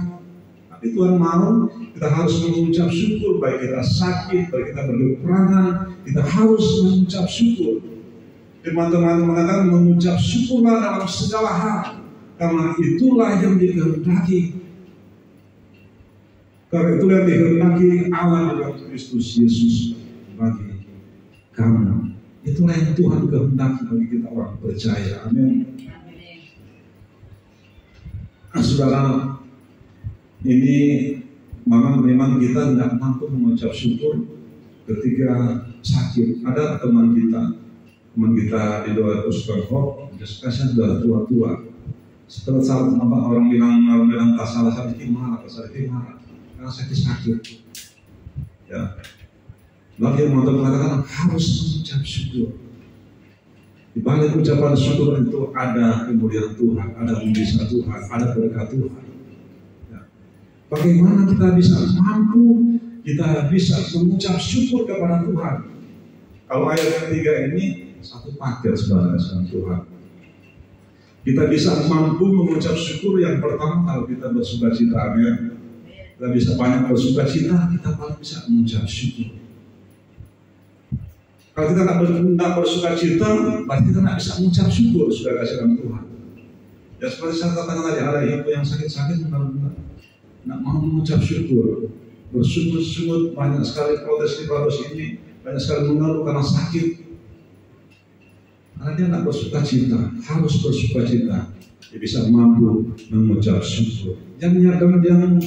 Tapi Tuhan mau kita harus mengucap syukur, baik kita sakit, baik kita berkekurangan, kita harus mengucap syukur. Teman-teman mengatakan mengucap syukurlah dalam segala hal, karena itulah yang dikehendaki. Karena itulah yang dikehendaki Allah dalam Kristus Yesus bagi kamu. Itulah yang Tuhan kehendaki bagi kita orang percaya. Amin. Saudara, ini memang kita tidak mampu mengucap syukur ketika sakit. Ada teman kita di doa Puskahop, saya sudah tua-tua. Setelah saat orang bilang tak salah sakit marah, karena sakit. Ya. Lalu yang mengatakan harus mengucap syukur. Di balik ucapan syukur itu ada kemuliaan Tuhan, ada mujizat Tuhan, ada berkat Tuhan. Ya. Bagaimana kita bisa mampu, kita bisa mengucap syukur kepada Tuhan? Kalau ayat ketiga ini satu paket sebenarnya sama Tuhan. Kita bisa mampu mengucap syukur yang pertama kalau kita bersuka cita, amin. Kita bisa banyak bersuka cita, kita paling bisa mengucap syukur. Kalau kita tidak bersuka cita, berarti kita tidak bisa mengucap syukur sudah kasih Tuhan. Ya seperti saya katakan tadi, ada ibu yang sakit-sakit benar-benar tidak mau mengucap syukur. Bersungut-sungut, banyak sekali protes di protes ini, banyak sekali mengeluh karena sakit. Karena dia tidak bersuka cita, harus bersuka cita. Dia bisa mampu mengucap syukur. Yang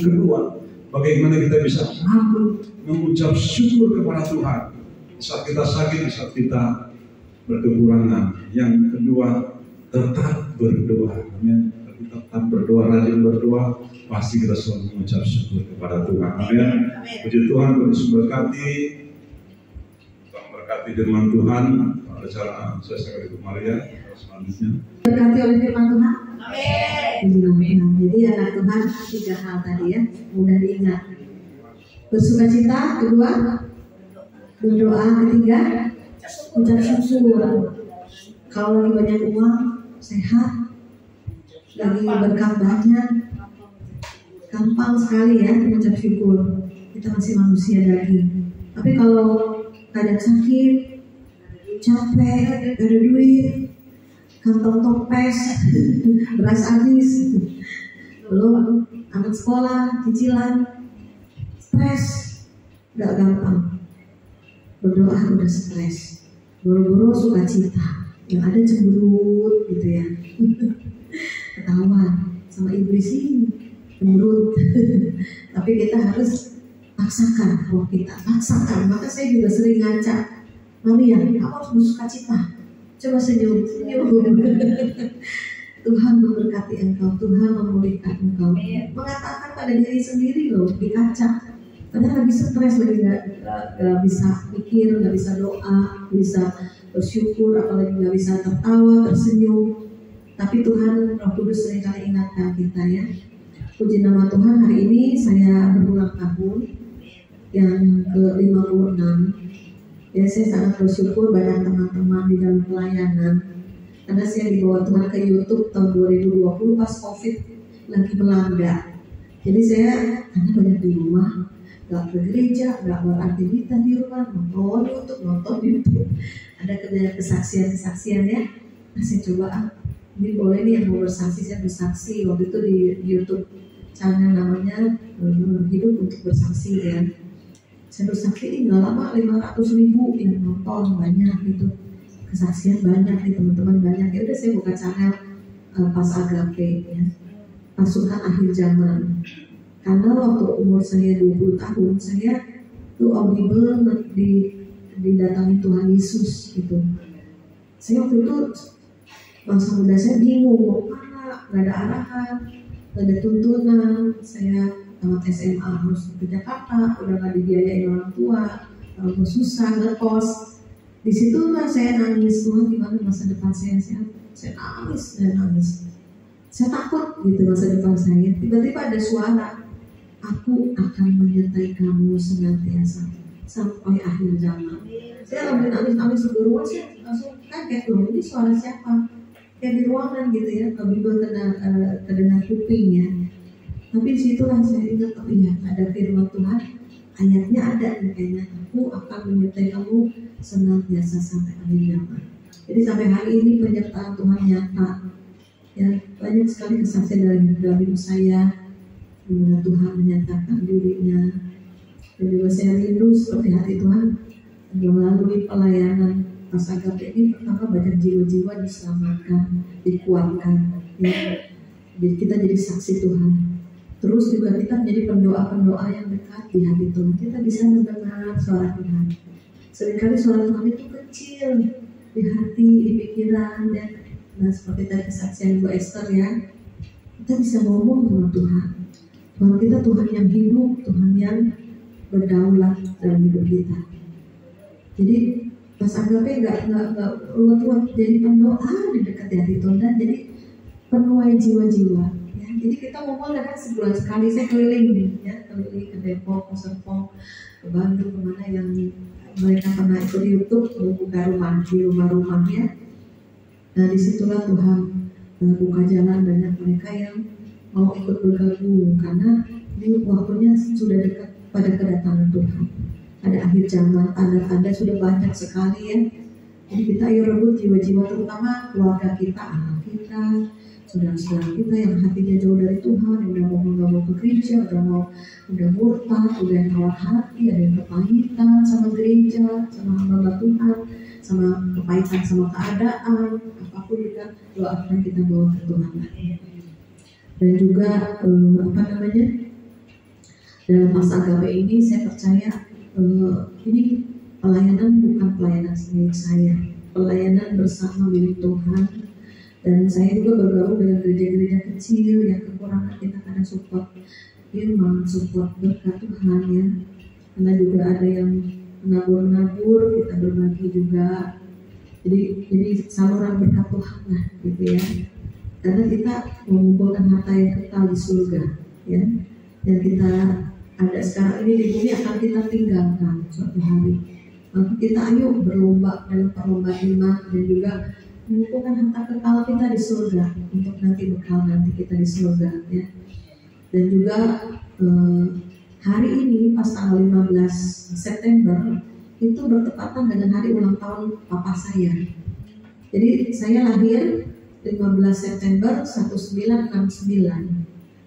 kedua, Bagaimana kita bisa mampu mengucap syukur kepada Tuhan saat kita sakit, saat kita berkekurangan. Yang kedua, tetap berdoa. Amin. Tetap berdoa, rajin berdoa, pasti kita selalu mengucap syukur kepada Tuhan. Amin. Puji Tuhan, Yesus berkati. Tuhan berkati firman Tuhan. Pada cara saya sekali Ibu Maria selanjutnya. Berkati oleh firman Tuhan. Amin. Jadi anak Tuhan 3 hal tadi ya, mudah diingat. Bersukacita, kedua berdoa, ketiga ucap syukur. Kalau lagi banyak uang, sehat, lagi berkah banyak, gampang sekali ya mengucap syukur. Kita masih manusia daging. Tapi kalau keadaan sakit, capek, gak ada duit, kantong topes, beras habis, belum anak sekolah, cicilan, stres, gak gampang. Berdoa udah stres, buru-buru sukacita, yang ada cemberut gitu ya, ketahuan sama iblis ini cemberut. Tapi kita harus paksakan, kalau kita paksakan, maka saya juga sering ngaca, Maria, kamu harus bersukacita. Coba senyum. Tuhan memberkati engkau, Tuhan memulihkan engkau. Mengatakan pada diri sendiri loh di kaca. Padahal lagi stres, lagi nggak bisa pikir, nggak bisa doa, bisa bersyukur, apalagi nggak bisa tertawa, tersenyum. Tapi Tuhan Roh Kudus seringkali ingatkan kita ya. Puji nama Tuhan, hari ini saya berulang tahun yang ke-56. Ya, saya sangat bersyukur banyak teman-teman di dalam pelayanan. Karena saya dibawa Tuhan ke YouTube tahun 2020 pas COVID lagi melanda. Jadi saya karena banyak di rumah, gak ke gereja, gak beraktivitas di rumah, nonton YouTube. Ada kesaksian-kesaksian ya. Nah, saya coba ini boleh nih yang mau bersaksi, saya bersaksi. Waktu itu di YouTube channel namanya Hidup untuk Bersaksi ya. Saya bersaksi nggak lama 500.000 yang nonton, banyak gitu, kesaksian banyak nih teman-teman, banyak. Ya udah saya buka channel Pas Agape ya, Pasukan Akhir Zaman. Karena waktu umur saya 20 tahun saya tuh audible didatangi Tuhan Yesus gitu. Saya waktu itu masa muda saya bingung mau mana, nggak ada arahan, nggak ada tuntunan. Saya tamat SMA harus ke Jakarta, udah nggak dibiayain orang tua, susah ngekos. Di situlah saya nangis, Tuhan gimana masa depan saya nangis. Saya takut gitu masa depan saya. Tiba-tiba ada suara, aku akan menyertai kamu senantiasa sampai akhir zaman. Saya lagi nangis di ruang, saya langsung kaget loh, ini suara siapa? Kayak di ruangan gitu ya, Bible kedengar kuping ya. Tapi disitulah saya ingat, oh iya ada firman Tuhan, ayatnya ada nih kayaknya, aku akan menyertai kamu senantiasa sampai akhir zaman. Jadi sampai hari ini penyertaan Tuhan nyata. Ya, banyak sekali kesaksian dari hidup saya, di mana Tuhan menyatakan dirinya. Dan juga saya rindu seperti hati Tuhan melalui pelayanan Pas Agape ini, pertama banyak jiwa-jiwa diselamatkan, dikuatkan. Ya. Jadi kita jadi saksi Tuhan. Terus juga kita menjadi pendoa-pendoa yang dekat di hati Tuhan. Kita bisa mendengar suara Tuhan. Seringkali suara Tuhan itu kecil di hati, di pikiran, ya. Nah seperti tadi kesaksian Ibu Esther ya, kita bisa ngomong sama Tuhan. Tuhan kita Tuhan yang hidup, Tuhan yang berdaulat dalam hidup kita. Jadi Pas Agape nggak ruwet-ruwet, jadi pendoa di dekat hati Tuhan, dan jadi penuai jiwa-jiwa. Jadi kita ngomong kan sebulan sekali, saya keliling ya, keliling ke Depok, ke Serpong, ke Bandung, kemana yang mereka pernah ikut YouTube, membuka rumah di rumah-rumahnya. Nah disitulah Tuhan buka jalan banyak mereka yang mau ikut bergabung, karena ini waktunya sudah dekat pada kedatangan Tuhan. Ada akhir zaman, tanda-tanda sudah banyak sekali ya. Jadi kita ayo rebut jiwa-jiwa, terutama keluarga kita, anak kita, saudara-saudara kita yang hatinya jauh dari Tuhan, yang udah nggak mau ke gereja, udah murtad, udah yang tawar hati, ada yang kepahitan sama gereja, sama hamba Tuhan, sama kepahitan sama keadaan, apapun juga doakan kita bawa ke Tuhan. Dan juga Dalam masa agape ini saya percaya ini pelayanan bukan pelayanan milik saya, pelayanan bersama milik Tuhan. Dan saya juga bergabung dengan gereja-gereja kecil yang kekurangan kita karena support firman, support berkat Tuhan ya. Karena juga ada yang menabur-nabur, kita berbagi juga. Jadi saluran berkat Tuhan lah gitu ya. Karena kita mengumpulkan harta yang kekal di surga ya. Dan kita ada sekarang ini di bumi akan kita tinggalkan suatu hari. Maka kita ayo berlomba dalam perlombaan iman dan juga mengumpulkan harta kekal kita di surga untuk nanti bekal nanti kita di surga ya. Dan juga hari ini pas tanggal 15 September itu bertepatan dengan hari ulang tahun papa saya. Jadi saya lahir 15 September 1969.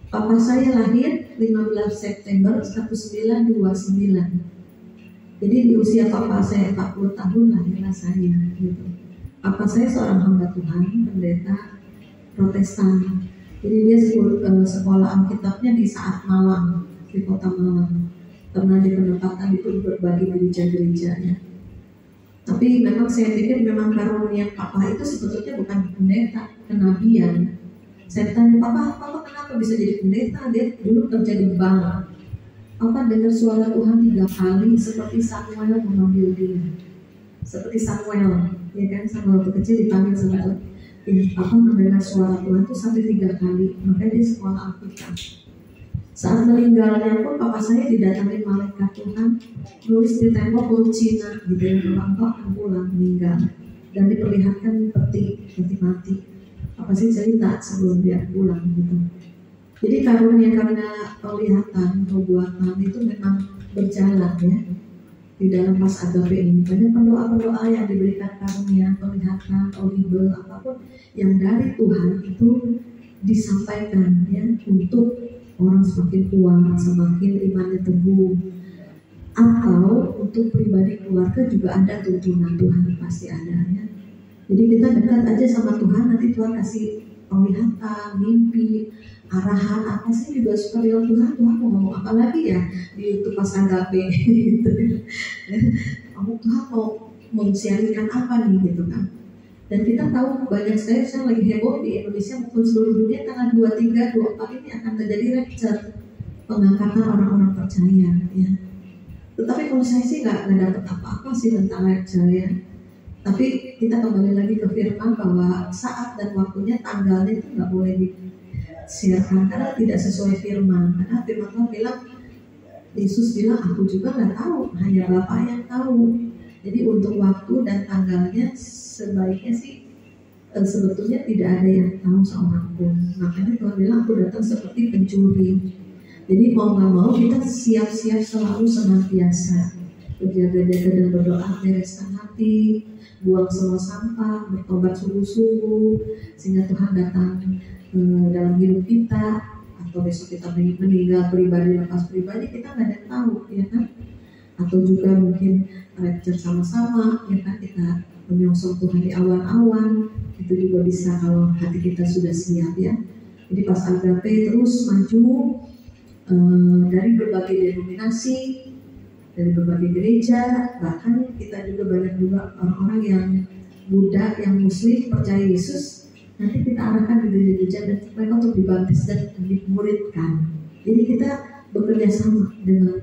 Papa saya lahir 15 September 1929. Jadi di usia papa saya 40 tahun lahirlah saya gitu. Papa saya seorang hamba Tuhan, pendeta Protestan. Jadi dia sekolah Alkitabnya di Saat Malang, di kota Malang. Pernah di penempatan itu berbagi gereja-gerejanya. Tapi memang saya pikir memang karunia papa itu sebetulnya bukan pendeta, kenabian. Saya tanya, Papa kenapa bisa jadi pendeta? Dia dulu kerja di bank. Papa dengar suara Tuhan 3 kali seperti Samuel memanggil dia. Seperti Samuel, ya kan? Samuel waktu kecil dipanggil sama Tuhan. Papa mendengar suara Tuhan itu sampai 3 kali. Makanya dia sekolah Alkitab. Saat meninggalnya pun papa saya didatangi malaikat Tuhan, nulis di tembok huruf Cina, gitu ya, bahwa engkau akan pulang meninggal. Dan diperlihatkan peti mati. Apa sih cerita sebelum dia pulang gitu. Jadi karunia karena penglihatan, perbuatan itu memang berjalan ya di dalam pas agape ini. Banyak pendoa-pendoa yang diberikan karunia, penglihatan, audible, apapun yang dari Tuhan itu disampaikan ya untuk orang semakin kuat, semakin imannya teguh. Atau untuk pribadi keluarga juga ada tuntunan Tuhan pasti ada ya. Jadi kita dekat aja sama Tuhan, nanti Tuhan kasih penglihatan, mimpi, arahan apa sih juga suka bilang Tuhan mau ngomong apa lagi ya di YouTube pas agape gitu. Tuhan mau mensiarkan apa nih gitu kan. Dan kita tahu banyak saya lagi heboh di Indonesia maupun seluruh dunia tanggal 23, 24 ini akan terjadi rapture, pengangkatan orang-orang percaya ya. Tetapi kalau saya sih nggak dapat apa-apa sih tentang rapture ya. Tapi kita kembali lagi ke firman bahwa saat dan waktunya, tanggalnya itu nggak boleh disiarkan karena tidak sesuai firman. Karena firman Tuhan bilang, Yesus bilang, aku juga nggak tahu, hanya Bapa yang tahu. Jadi untuk waktu dan tanggalnya sebaiknya sih sebetulnya tidak ada yang tahu seorang pun. Makanya Tuhan bilang, aku datang seperti pencuri. Jadi mau nggak mau kita siap-siap selalu senantiasa berjaga-jaga dan berdoa, bereskan hati, buang semua sampah, bertobat sungguh-sungguh, sehingga Tuhan datang dalam hidup kita. Atau besok kita meninggal pribadi, lepas pribadi, kita nggak ada yang tahu ya kan. Atau juga mungkin rapture sama-sama ya kan, kita menyongsong Tuhan di awan-awan, itu juga bisa kalau hati kita sudah siap ya. Jadi pas agape terus maju dari berbagai denominasi, dari berbagai gereja, bahkan kita juga banyak juga orang-orang yang Buddha, yang Muslim percaya Yesus. Nanti kita arahkan di gereja-gereja dan mereka untuk dibaptis dan dimuridkan. Jadi kita bekerja sama dengan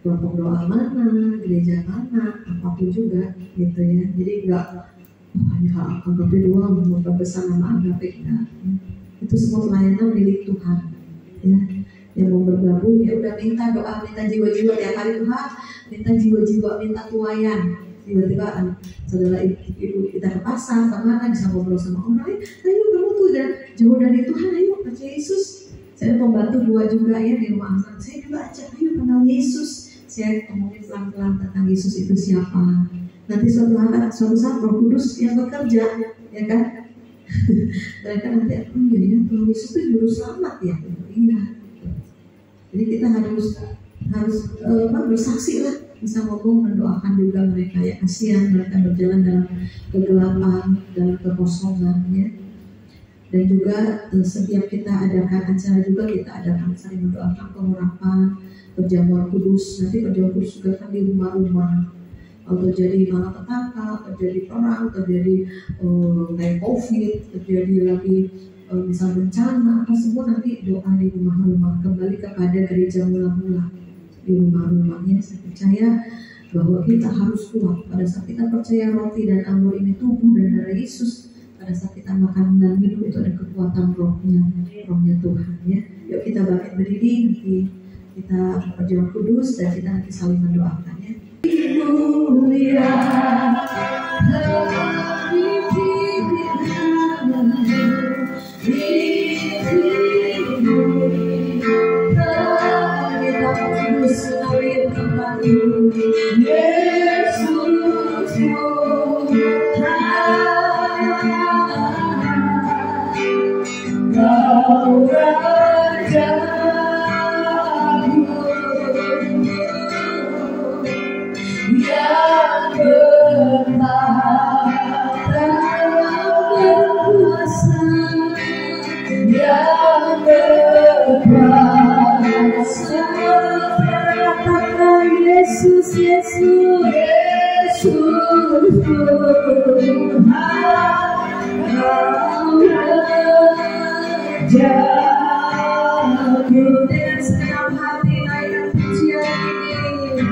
kelompok doa mana, gereja mana, apapun juga gitu ya. Jadi enggak hanya agape doang, membesar nama agape enggak. Itu semua pelayanan milik Tuhan ya. Yang mau bergabung ya udah minta doa, minta jiwa-jiwa tiap hari Tuhan, minta jiwa-jiwa, minta tuayan. Tiba-tiba saudara ibu kita ke pasar kemana bisa ngobrol sama orang, ayo kamu tuh udah jauh dari Tuhan, ayo percaya Yesus. Saya membantu dua juga ya di rumah anak, saya juga ajak ayo kenal Yesus. Saya ngomongin pelan-pelan tentang Yesus itu siapa. Nanti suatu saat Roh Kudus yang bekerja ya kan. Mereka nanti iya ya Tuhan Yesus itu juru selamat ya. Iya. Jadi kita harus bersaksi lah, bisa ngomong, mendoakan juga mereka ya, kasihan mereka berjalan dalam kegelapan, dalam kekosongan ya. Dan juga setiap kita adakan acara juga kita adakan saling mendoakan pengurapan, perjamuan kudus. Nanti perjamuan kudus juga kan di rumah-rumah. Kalau terjadi malapetaka, terjadi perang, terjadi kayak COVID, terjadi lagi misal bencana, apa semua nanti doa di rumah-rumah, kembali kepada gereja mula-mula di rumah-rumahnya. Saya percaya bahwa kita harus kuat pada saat kita percaya roti dan anggur ini tubuh dan darah Yesus. Pada saat kita makan dan minum itu ada kekuatan rohnya Tuhan ya. Yuk kita bangkit berdiri, nanti kita perjamuan kudus dan kita nanti saling mendoakan ya. Mulia Kau Raja yang bertahta berkuasa, yang berkuasa. Katakan Yesus, Yesus, Yesus Tuhan, Kau Raja. Dengan senang hati naikkan pujian ini.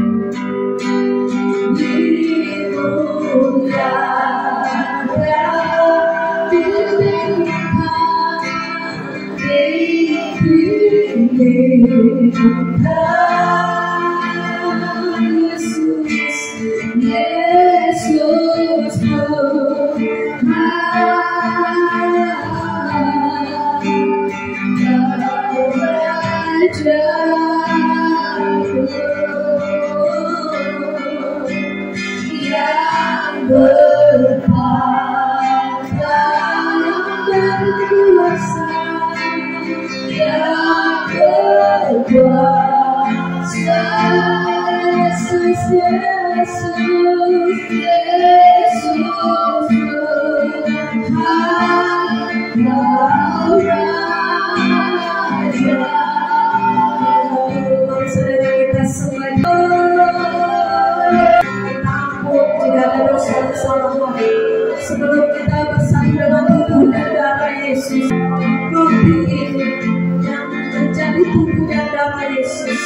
Yang bertahta berkuasa, yang berkuasa. Yesus, Yesus, Yesus Tuhan, Kau Raja. Saudara kita semuanya, tidak ada dosa kesalahan. Sebelum kita bersatu dengan tubuh dan darah Yesus, roti ini yang menjadi tubuh dan darah Yesus,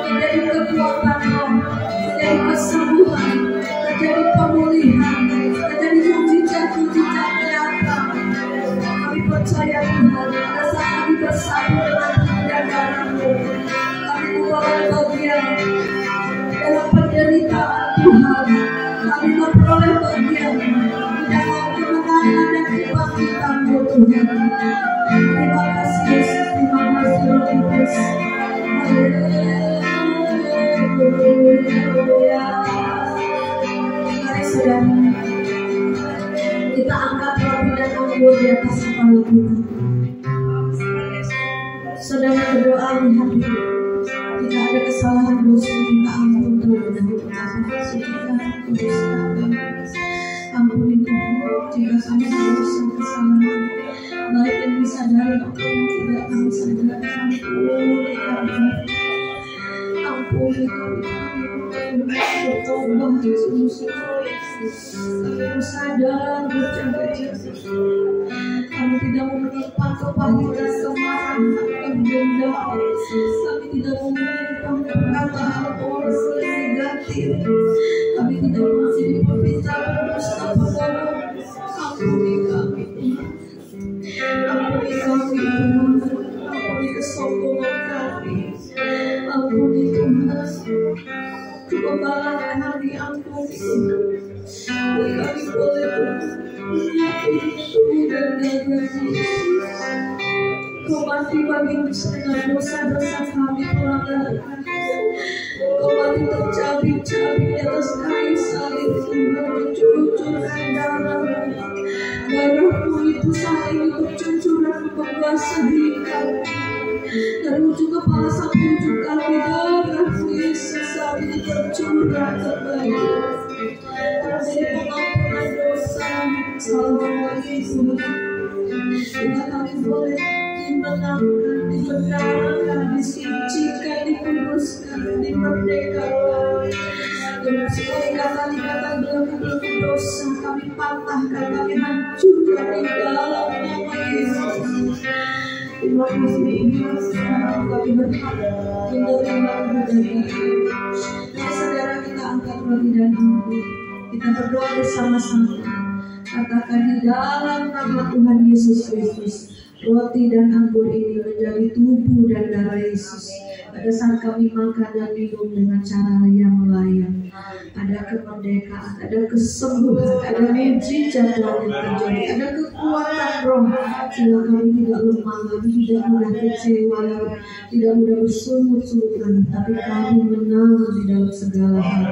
menjadi kekuatan roh, menjadi kesembuhan, menjadi pemulihan, menjadi mujizat-mujizat nyata. Kami percaya Tuhan, pada saat kami bersatu dengan tubuh dan darah-Mu, kami memperoleh bagian dalam penderitaan Tuhan. Kami memperoleh bagian dalam kemenangan dan kebangkitan-Mu Tuhan. Terima kasih Yesus, terima kasih Roh Kudus. Haleluya. Mari saudara, kita angkat roti dan anggur di atas kepala kita. Saudara berdoa di hati, jika ada kesalahan dosa kita ampun Tuhan dan ampuni Tuhan jika kami berdosa kesalahan baik yang disadari maupun yang tidak kami sadari. Ampuni kami bertobat sungguh-sungguh. Kami sadar berjaga-jaga. Kami tidak menyimpan kepahitan, kemarahan, dendam. Kami tidak menyimpan perkataan orang negatif. Kami tidak menjadi pembicara berdusta padamu. Ampuni kami, ampuni kami, ampuni kesombongan kami. Ampuni Tuhan, kebebalan hati ampuni. Kami boleh menyakiti tubuh dan darah Yesus. Kau mati bagi dengan dosa-dosa kami pelanggaran. Kau mati tercabik-cabik di atas kayu salib Tuhan, mencucurkan darah-Mu. Darah-Mu itu saat ini bercucuran membasahi kami. Dari ujung kepala sampai ujung kaki, darah-Mu Yesus saat ini bercurah kembali. Terjadi pengampunan dosa selama ini Tuhan. Bila kami boleh dimenangkan, dibenarkan, disucikan, dikuduskan, dimerdekakan. Dengan segala ikatan-ikatan belenggu-belenggu dosa kami patahkan, kami hancurkan di dalam nama Yesus. Terima kasih Yesus, sekarang kami berhak menerima kemuliaan. Ya saudara, kita angkat roti dan anggur, kita berdoa bersama-sama. Katakan di dalam nama Tuhan Yesus Kristus, roti dan anggur ini menjadi tubuh dan darah Yesus. Pada saat kami makan dan minum dengan cara yang layak, ada kemerdekaan, ada kesembuhan, ada mujizat yang terjadi, ada kekuatan roh, sehingga kami tidak lemah lagi, tidak mudah kecewa lagi, tidak mudah bersungut-sungut lagi, tapi kami menang di dalam segala hal.